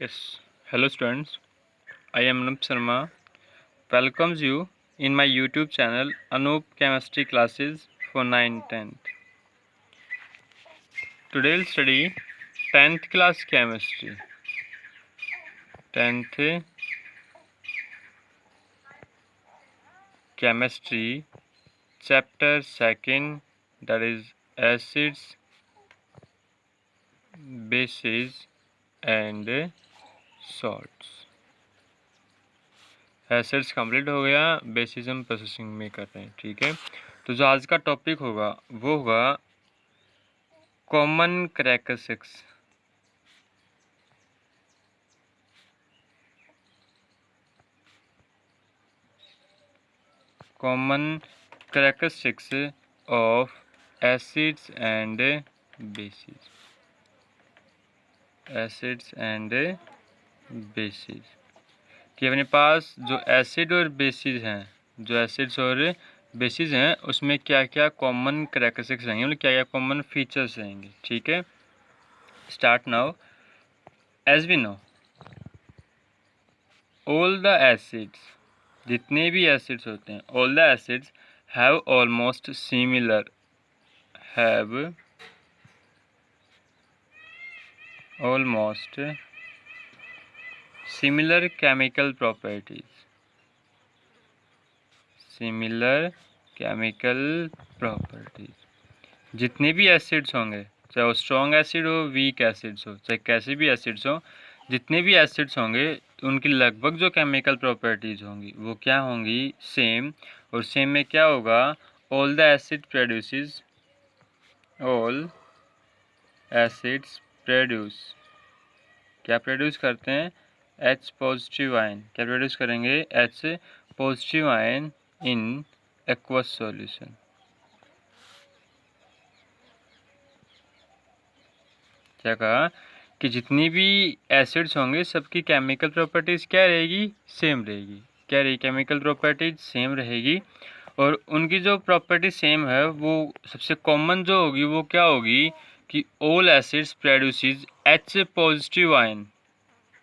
Yes. Hello students. I am Anup Sharma. Welcomes you in my YouTube channel Anup Chemistry Classes for 9th 10th. Today we'll study 10th class chemistry. 10th chemistry chapter 2nd, that is acids, bases and salts. Acids complete हो गया, basis हम processing में कर रहे हैं। ठीक है, तो जो आज का टॉपिक होगा वो होगा common characteristics. Common characteristics of acids and basis. Acids and basis कि अपने पास जो एसिड और बेसिस हैं, जो एसिड्स और बेसिस हैं उसमें क्या क्या कॉमन करैक्टरिस्टिक्स रहेंगे, मतलब क्या क्या कॉमन फीचर्स रहेंगे। ठीक है, start now. As we know all the acids, जितने भी एसिड्स होते हैं, all the acids have almost similar, have almost similar chemical properties, similar chemical properties. जितने भी एसिड्स होंगे, चाहे वो स्ट्रॉन्ग एसिड हो, वीक एसिड्स हो, चाहे कैसे भी एसिड्स हो, जितने भी एसिड्स होंगे उनकी लगभग जो केमिकल प्रॉपर्टीज होंगी वो क्या होंगी, सेम। और सेम में क्या होगा, all the acid produces, all acids produce, क्या प्रोड्यूस करते हैं, H पॉजिटिव आयन। क्या प्रोड्यूस करेंगे, H पॉजिटिव आयन इन एक्वस सॉल्यूशन। क्या कहा कि जितनी भी एसिड्स होंगे सबकी केमिकल प्रॉपर्टीज क्या रहेगी, सेम रहेगी। क्या रहेगी, केमिकल प्रॉपर्टीज सेम रहेगी। और उनकी जो प्रॉपर्टी सेम है वो सबसे कॉमन जो होगी वो क्या होगी कि all acids produces H positive ion.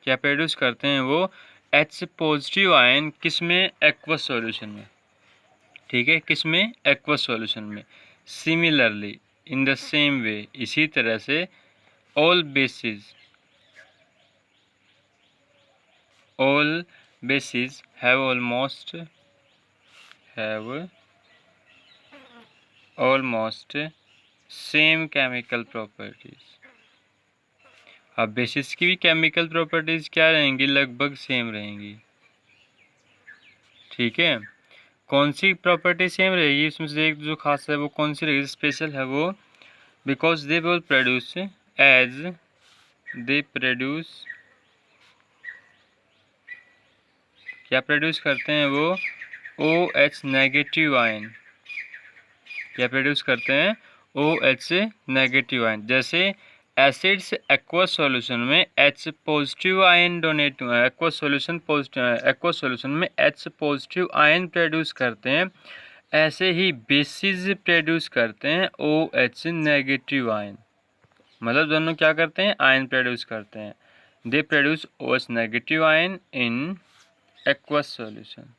क्या प्रोड्यूस करते हैं वो, H पॉजिटिव आयन, किस में, एक्वस सॉल्यूशन में। ठीक है, किस में, एक्वस सॉल्यूशन में। सिमिलरली, इन द सेम वे, इसी तरह से all basis, all bases have almost same chemical properties। अब बेसिस की भी केमिकल प्रॉपर्टीज क्या रहेंगी, लगभग सेम रहेंगी। ठीक है, कौन सी प्रॉपर्टी सेम रहेगी, उसमें से एक जो खास है वो कौन सी रहेगी, स्पेशल है वो, because they will produce, as they produce, क्या प्रोड्यूस करते हैं वो, OH नेगेटिव आयन। क्या प्रोड्यूस करते हैं, OH नेगेटिव आयन। जैसे एसिड्स एक्वस सॉल्यूशन में H positive ion donate, aqueous solution में H पॉजिटिव आयन प्रोड्यूस करते हैं, ऐसे ही बेसिस प्रोड्यूस करते हैं OH नेगेटिव आयन। मतलब दोनों क्या करते हैं, आयन प्रोड्यूस करते हैं। They produce OH negative ion in aqueous solution.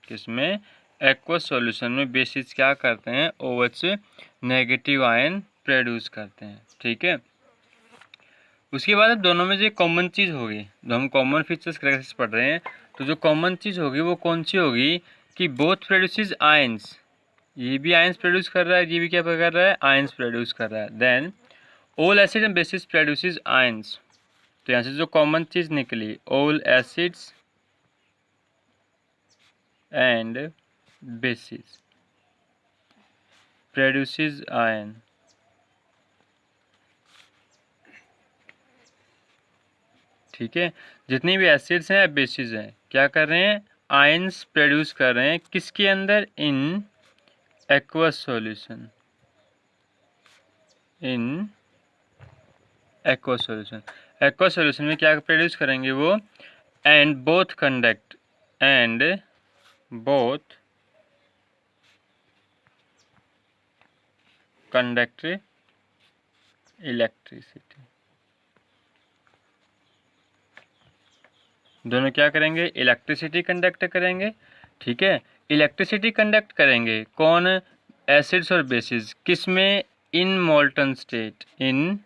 किसमें, एक्वस सॉल्यूशन में बेसिस क्या करते हैं, OH नेगेटिव आयन प्रोड्यूस करते हैं। ठीक है, उसके बाद अब दोनों में जो कॉमन चीज़ होगी, जो हम कॉमन फीचर्स कैरेक्टरिस्टिक्स पढ़ रहे हैं, तो जो कॉमन चीज़ होगी वो कौन सी होगी कि बोथ प्रोड्यूसेस आयंस, ये भी आयंस प्रोड्यूस कर रहा है, ये भी क्या कर रहा है, आयंस प्रोड्यूस कर रहा है। Then all acid and bases produces ions. तो यहाँ से जो कॉमन चीज़ निकली, all acids and bases produces ion. ठीक है, जितनी भी एसिड्स हैं या बेसिस हैं क्या कर रहे हैं, आयंस प्रोड्यूस कर रहे हैं, किसके अंदर, इन एक्वस सॉल्यूशन, इन एक्वस सॉल्यूशन। एक्वस सॉल्यूशन में क्या प्रोड्यूस करेंगे वो, and both conduct, and both conduct electricity. दोनों क्या करेंगे, इलेक्ट्रिसिटी कंडक्ट करेंगे। ठीक है, इलेक्ट्रिसिटी कंडक्ट करेंगे कौन, एसिड्स और बेसिस, किस में, इन मोल्टन स्टेट, इन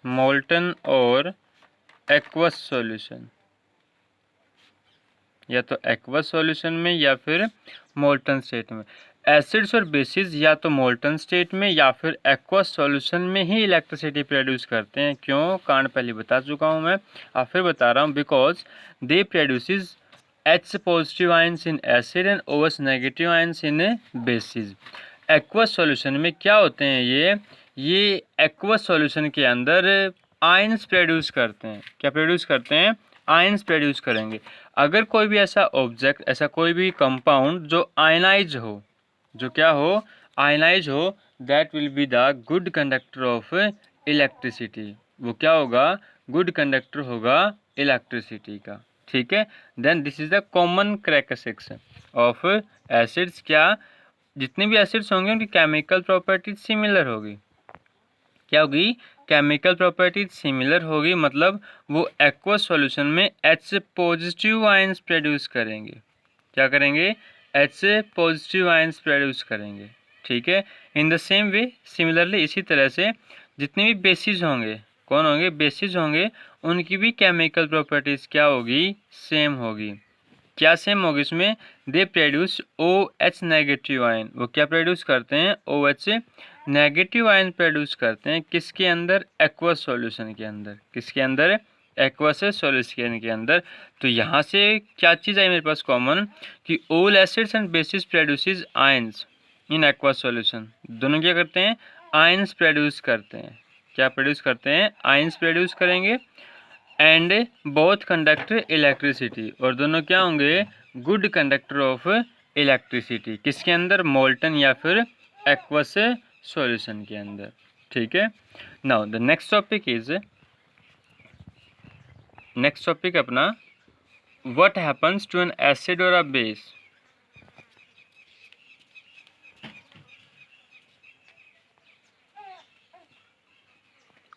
मोल्टन और एक्वस सॉल्यूशन, या तो एक्वस सॉल्यूशन में या फिर मोल्टन स्टेट में। एसिड्स और बेसिस या तो मोल्टन स्टेट में या फिर एक्वस सॉल्यूशन में ही इलेक्ट्रिसिटी प्रोड्यूस करते हैं। क्यों, कारण पहले बता चुका हूं मैं, और फिर बता रहा हूं, because they produces H positive ions in acid and OH negative ions in basis. Aqueous solution में क्या होते हैं, ये एक्वस सॉल्यूशन के अंदर आयंस प्रोड्यूस करते हैं। क्या प्रोड्यूस करते हैं, आयंस प्रोड्यूस करेंगे। अगर कोई भी ऐसा ऑब्जेक्ट, ऐसा कोई भी कंपाउंड जो आयनाइज हो, जो क्या हो, आयनाइज हो, that will be the good conductor of electricity. वो क्या होगा, गुड कंडक्टर होगा इलेक्ट्रिसिटी का। ठीक है, then this is the common characteristics of acids. क्या, जितने भी एसिड्स होंगे उनकी केमिकल प्रॉपर्टीज सिमिलर होगी। क्या होगी, केमिकल प्रॉपर्टीज सिमिलर होगी, मतलब वो एक्वस सॉल्यूशन में H पॉजिटिव आयंस प्रोड्यूस करेंगे। क्या करेंगे, H पॉजिटिव आयंस प्रोड्यूस करेंगे। ठीक है, इन द सेम वे, सिमिलरली इसी तरह से जितने भी बेसिस होंगे, कौन होंगे, बेसिस होंगे, उनकी भी केमिकल प्रॉपर्टीज क्या होगी, सेम होगी। क्या सेम होगी इसमें, they produce OH negative ion. वो क्या प्रोड्यूस करते हैं, OH नेगेटिव आयन प्रोड्यूस करते हैं, किसके अंदर, एक्वस सॉल्यूशन के अंदर। किसके अंदर, एक्वस सॉल्यूशन के अंदर। तो यहाँ से क्या चीज़ आई मेरे पास कॉमन, कि all acids and bases produces ions in aqueous solution. दोनों क्या करते हैं, आयंस प्रोड्यूस करते हैं। क्या प्रोड्यूस करते हैं, आयंस प्रोड्यूस करेंगे, एंड बोथ कंडक्टर इलेक्ट्रिसिटी, और दोनों क्या होंगे, गुड कंडक्टर ऑफ इलेक्ट्रिसिटी। किसके अंदर, मोल्टन या फिर एक्वस सॉल्यूशन के अंदर। ठीक है, नाउ द नेक्स्ट टॉपिक अपना, what happens to an acid और a base.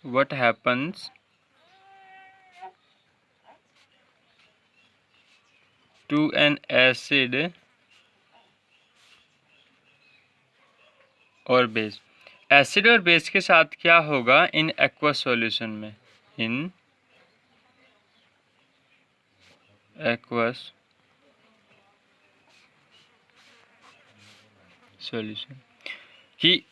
What happens to an acid और बेस। एसिड और बेस के साथ क्या होगा इन एक्वस सॉल्यूशन में, इन एक्वस सॉल्यूशन, कि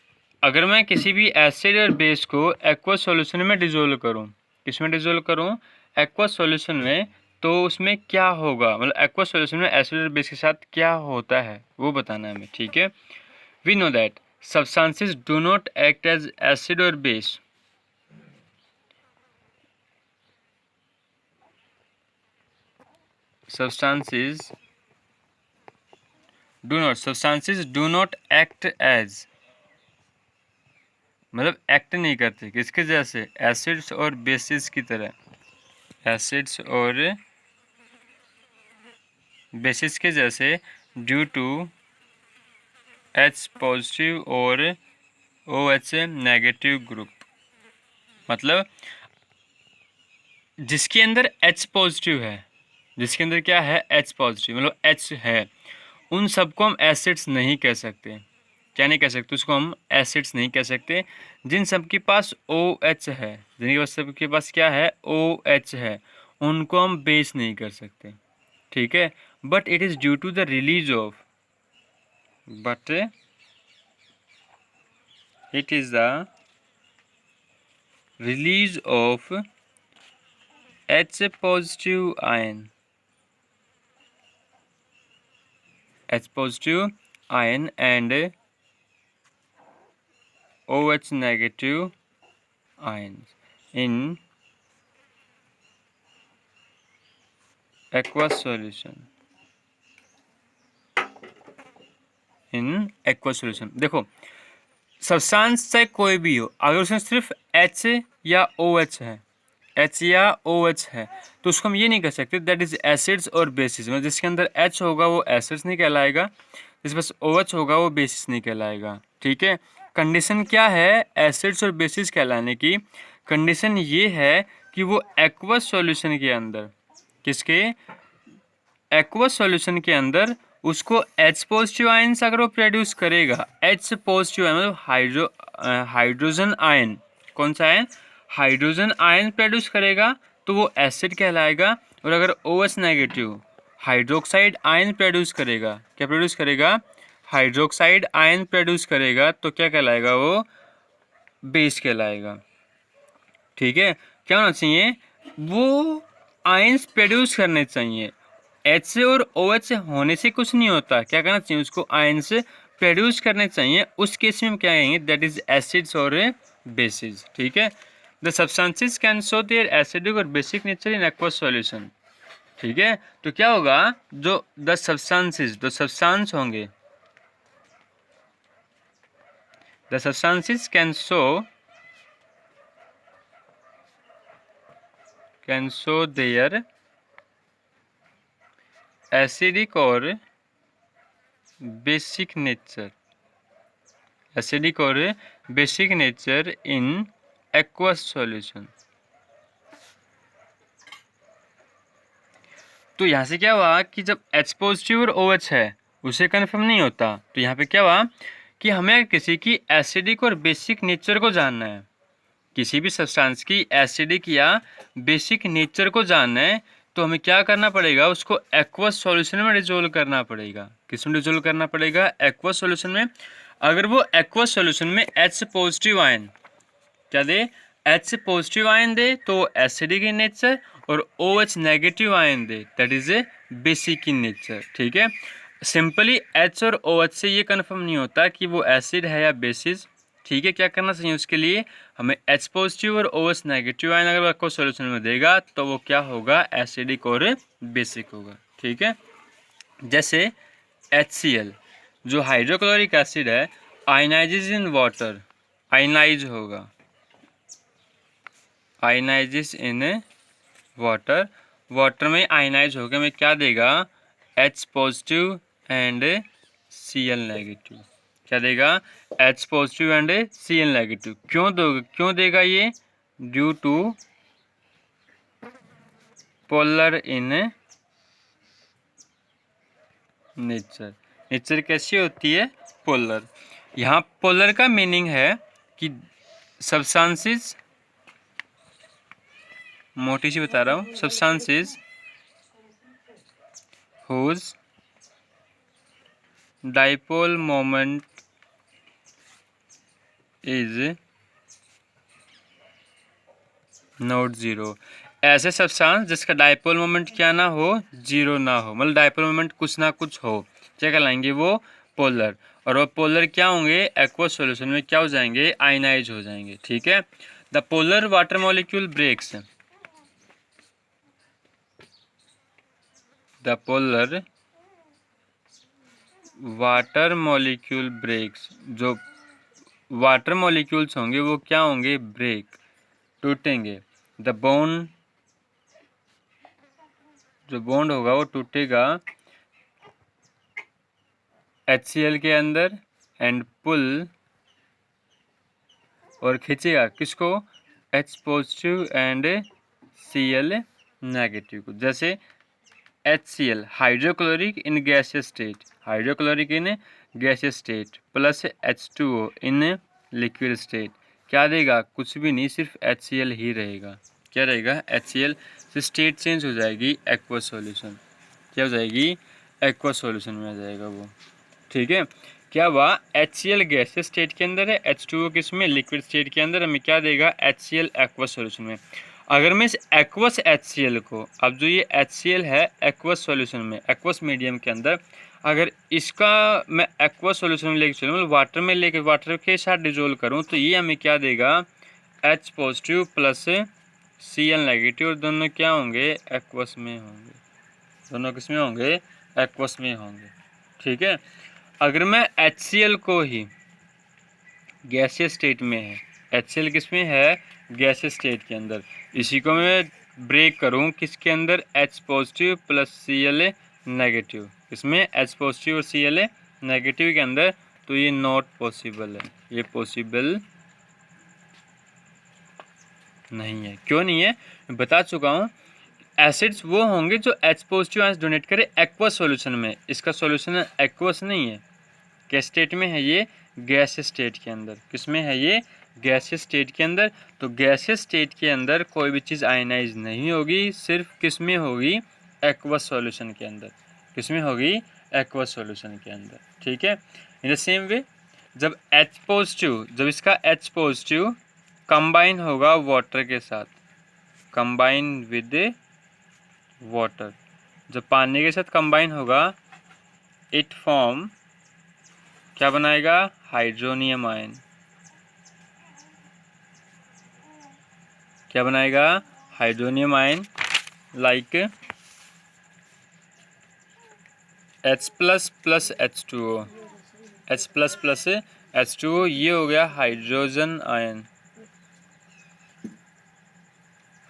अगर मैं किसी भी एसिड और बेस को एक्वस सॉल्यूशन में डिसोल्व करूं, किसमें डिसोल्व करूं, एक्वस सॉल्यूशन में, तो उसमें क्या होगा, मतलब एक्वस सॉल्यूशन में एसिड और बेस के साथ क्या होता है वो बताना है हमें। ठीक है, we know that substances do not act as acid or base. Substances do not act as, मतलब एक्ट नहीं करते किसके जैसे, एसिड्स और बेसिस की तरह, एसिड्स और बेसिस के जैसे, ड्यू टू H पॉजिटिव और OH नेगेटिव ग्रुप। मतलब जिसके अंदर H पॉजिटिव है, जिसके अंदर क्या है, H पॉजिटिव, मतलब H है, उन सबको हम एसिड्स नहीं कह सकते। क्या नहीं कह सकते, उसको हम एसिड्स नहीं कह सकते। जिन सब के पास OH है, जिनके सबके पास क्या है, OH है, उनको हम बेस नहीं कर सकते। ठीक है, but it is due to the release of, but it is the release of H positive ion, H positive ion and OH negative ions in aqueous solution, in aqueous solution। देखो, substance चाहे कोई भी हो, अगर उसमें सिर्फ H या OH है, H या OH है, तो उसको हम ये नहीं कह सकते दैट इज एसिड्स और बेसिस। मतलब जिसके अंदर H होगा वो एसिड्स नहीं कहलाएगा, जिसके पास OH होगा वो बेसिस नहीं कहलाएगा। ठीक है, कंडीशन क्या है एसिड्स और बेसिस कहलाने की, कंडीशन ये है कि वो एक्वस सॉल्यूशन के अंदर, किसके, एक्वस सॉल्यूशन के अंदर उसको H पॉजिटिव आयन्स अगर वो प्रोड्यूस करेगा, H पॉजिटिव आयन मतलब हाइड्रोजन आयन, कौन सा आयन, हाइड्रोजन आयन प्रोड्यूस करेगा तो वो एसिड कहलाएगा। और अगर OH negative hydroxide ion produce करेगा, क्या प्रोड्यूस करेगा, हाइड्रोक्साइड आयन प्रोड्यूस करेगा तो क्या कहलाएगा, वो बेस कहलाएगा। ठीक है, क्या होना चाहिए, वो आयन्स प्रोड्यूस करने चाहिए, H से और OH से होने से कुछ नहीं होता, क्या करना चाहिए, उसको आयन्स प्रोड्यूस करने चाहिए। उस केस में हम क्या कहेंगे, दैट इज एसिड्स और बेसिस। ठीक है, the substances can show their acidic और basic nature in aqueous solution. ठीक है, तो क्या होगा, जो द सब्सटेंसेस, जो सब्सटेंस होंगे, the substances can show their acidic और बेसिक नेचर, एसिडिक और basic nature in aqueous solution. तो यहाँ से क्या हुआ कि जब H पॉजिटिव और OH है उसे कन्फर्म नहीं होता, तो यहाँ पे क्या हुआ कि हमें किसी की एसिडिक और बेसिक नेचर को जानना है, किसी भी सब्सटेंस की एसिडिक या बेसिक नेचर को जानना है, तो हमें क्या करना पड़ेगा, उसको एक्वस सॉल्यूशन में डिजोल्व करना पड़ेगा। किस में डिजोल्व करना पड़ेगा, एक्वस सॉल्यूशन में। अगर वो एक्वस सॉल्यूशन में H पॉजिटिव आयन क्या दे, H पॉजिटिव आयन दे तो एसिडिक इन नेचर, और OH negative ion they that is a basic in nature. ठीक है, सिंपली H और OH से ये कन्फर्म नहीं होता कि वो एसिड है या बेसिस। ठीक है, क्या करना चाहिए उसके लिए, हमें H पॉजिटिव और OH नेगेटिव आयन अगर आपको सॉल्यूशन में देगा तो वो क्या होगा, एसिडिक और बेसिक होगा। ठीक है, जैसे HCl जो हाइड्रोक्लोरिक एसिड है, आयनाइजेज इन वाटर, आयनाइज होगा, आयनाइजेस इन वाटर, वाटर में आयनाइज होकर हमें क्या देगा, H positive and Cl negative, क्या देगा, H positive and Cl negative. क्यों देगा ये, due to polar in nature. Nature कैसी होती है, पोलर। यहाँ पोलर का मीनिंग है कि सब्सटेंसेस, मोटी सी बता रहा हूँ, substances whose dipole moment is not zero, ऐसे सब्सटेंस जिसका डाइपोल मोमेंट क्या ना हो, जीरो ना हो, मतलब डाइपोल मोमेंट कुछ ना कुछ हो, क्या कहलाएंगे वो, पोलर। और वो पोलर क्या होंगे, एक्वस सॉल्यूशन में क्या हो जाएंगे, आयनाइज हो जाएंगे। ठीक है, the polar water molecule breaks, the polar water molecule breaks, जो वाटर मॉलिक्यूल्स होंगे वो क्या होंगे, ब्रेक, टूटेंगे। द बॉन्ड, जो बॉन्ड होगा वो टूटेगा HCl के अंदर, एंड पुल, और खींचेगा किसको, H positive and Cl negative को। जैसे HCl hydrochloric in gaseous state, hydrochloric in gaseous state plus H2O in liquid state, क्या देगा, कुछ भी नहीं, सिर्फ HCl ही रहेगा। क्या रहेगा, HCl से स्टेट चेंज हो जाएगी, एक्वस सॉल्यूशन, क्या हो जाएगी, एक्वस सॉल्यूशन में आ जाएगा वो। ठीक है, क्या हुआ, HCl गैसियस स्टेट के अंदर है, H2O किस में, लिक्विड स्टेट के अंदर, हमें क्या देगा, HCl एक्वस सॉल्यूशन में। अगर मैं इस एक्वस HCl को, अब जो ये HCl है एक्वस सॉल्यूशन में, एक्वस मीडियम के अंदर, अगर इसका मैं एक्वस सॉल्यूशन में लेके चलूँ, मतलब वाटर में लेके, वाटर के साथ डिजोल्व करूँ, तो ये हमें क्या देगा, H positive plus Cl negative, और दोनों क्या होंगे, एक्वस में होंगे, दोनों किस में होंगे, एक्वस में होंगे। ठीक है, अगर मैं HCl को ही, गैसियस स्टेट में है, HCl किस में है, गैसियस स्टेट के अंदर, इसी को मैं ब्रेक करूं किसके अंदर, H positive plus Cl negative, इसमें H पॉजिटिव और Cl नेगेटिव के अंदर, तो ये नॉट पॉसिबल है, ये पॉसिबल नहीं है। क्यों नहीं है, मैं बता चुका हूँ। एसिड्स वो होंगे जो H पॉजिटिव आयंस डोनेट करे एक्वस सॉल्यूशन में। इसका सॉल्यूशन एक्वस नहीं है। किस स्टेट में है ये? गैसियस स्टेट के अंदर। किस में है ये? गैसियस स्टेट के अंदर। तो गैसियस स्टेट के अंदर कोई भी चीज़ आयनाइज नहीं होगी, सिर्फ किस में होगी? एक्वस सॉल्यूशन के अंदर। किस में होगी? एक्वस सॉल्यूशन के अंदर। ठीक है। इन द सेम वे जब H पॉजिटिव, जब इसका H पॉजिटिव कंबाइन होगा वाटर के साथ, कंबाइन विद वाटर, जब पानी के साथ कंबाइन होगा, इट फॉर्म, क्या बनाएगा? Hydronium ion. क्या बनाएगा? Hydronium ion. Like H plus plus H2O, H plus plus H2O, ये हो गया हाइड्रोजन आयन।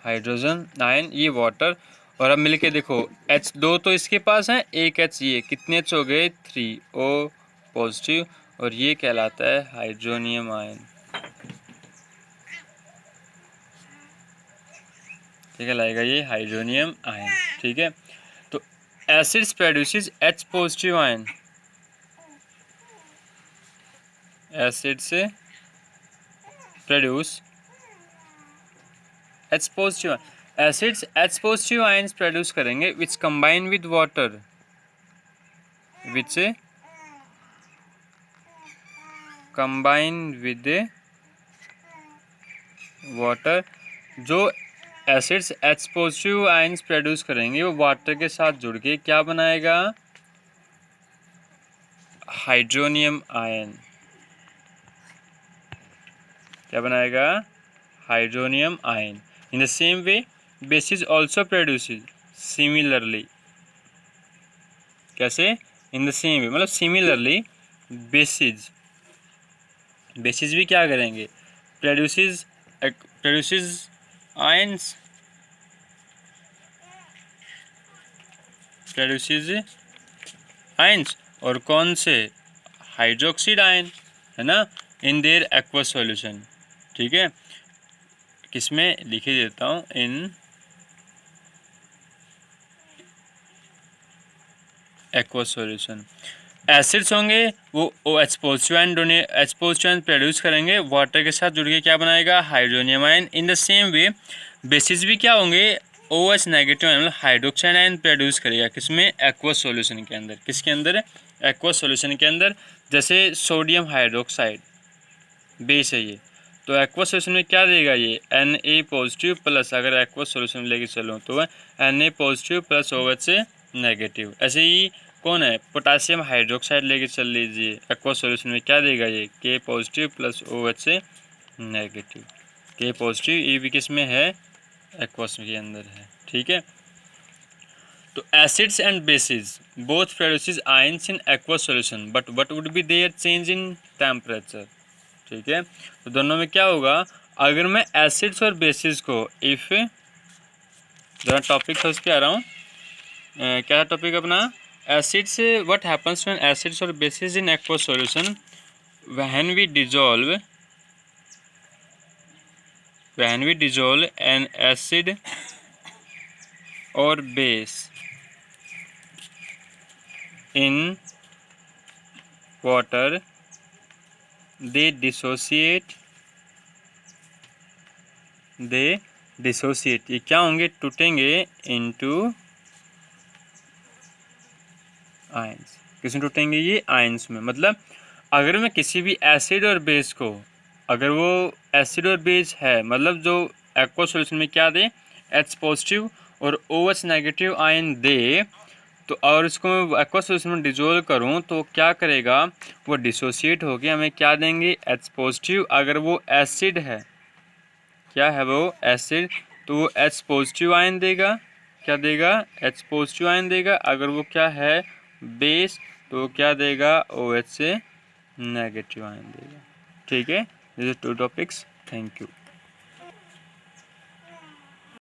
हाइड्रोजन आयन, ये वाटर। और अब मिलके देखो, H2 तो इसके पास है, एक H, ये कितने H हो गए? 3O पॉजिटिव, और ये कहलाता है हाइड्रोनियम आयन। ठीक है, लाएगा ये हाइड्रोनियम आयन। ठीक है। तो acids produces H positive ion. Acids produce H positive, acids H positive ions produce करेंगे which combine with water, which combine with water. जो acids H positive ions produce करेंगे वो वाटर के साथ जुड़ के क्या बनाएगा? Hydronium ion. क्या बनाएगा? Hydronium ion. In the same way bases also produces similarly. कैसे? इन द सेम वे, मतलब सिमिलरली बेसिस, बेसिस भी क्या करेंगे? प्रोड्यूसेस आयंस, प्रोड्यूसेस आयंस, और कौन से? हाइड्रोक्साइड आयन, है ना, इन देयर एक्वस सॉल्यूशन। ठीक है। किसमें? लिख ही देता हूँ, इन एक्वस सॉल्यूशन। एसिड्स होंगे वो H पॉजिटिव आयन प्रोड्यूस करेंगे, वाटर के साथ जुड़ के क्या बनाएगा? Hydronium ion. In the same way basis भी क्या होंगे? OH नेगेटिव आयन, मतलब हाइड्रोक्साइड आयन प्रोड्यूस करेगा। किसमें? एक्वस सॉल्यूशन के अंदर। किसके अंदर? एक्वस सॉल्यूशन के अंदर। जैसे सोडियम हाइड्रोक्साइड बेस है ये, तो एक्वस सॉल्यूशन में क्या देगा? ये Na पॉजिटिव प्लस, अगर एक्वस सॉल्यूशन में लेके चलो तो Na positive plus OH negative. ऐसे ही कौन है? पोटासियम हाइड्रोक्साइड लेके चल लीजिए, एक्वस सॉल्यूशन में क्या देगा? ये K positive plus OH negative. K positive, ये भी किस में है? एक्वस के अंदर है। ठीक है। तो acids and bases both produces ions in aqueous solution, but what would be there change in temperature. ठीक है। तो दोनों में क्या होगा? अगर मैं एसिड्स और बेसिस को, इफ, जरा टॉपिक था उस पर आ रहा हूँ, क्या टॉपिक अपना? Acids, what happens when acids और bases in aqueous solution, when we dissolve an acid और base in water, they dissociate, ये क्या होंगे? टूटेंगे इनटू आयंस। किसमें टूटेंगे? ये आयंस में। मतलब अगर मैं किसी भी एसिड और बेस को, अगर वो एसिड और बेस है, मतलब जो एक्वस सॉल्यूशन में क्या दे? H पॉजिटिव और OH नेगेटिव आयन दे, तो और इसको मैं एक्वस सॉल्यूशन में डिजोल्व करूँ तो क्या करेगा? वो डिसोसिएट होके हमें क्या देंगे? H positive. अगर वो एसिड है, क्या है वो? एसिड, तो वो H पॉजिटिव आयन देगा। क्या देगा? H पॉजिटिव आयन देगा। अगर वो क्या है? बेस, तो क्या देगा? OH से नेगेटिव आयन देगा। ठीक है। This is 2 topics. Thank you.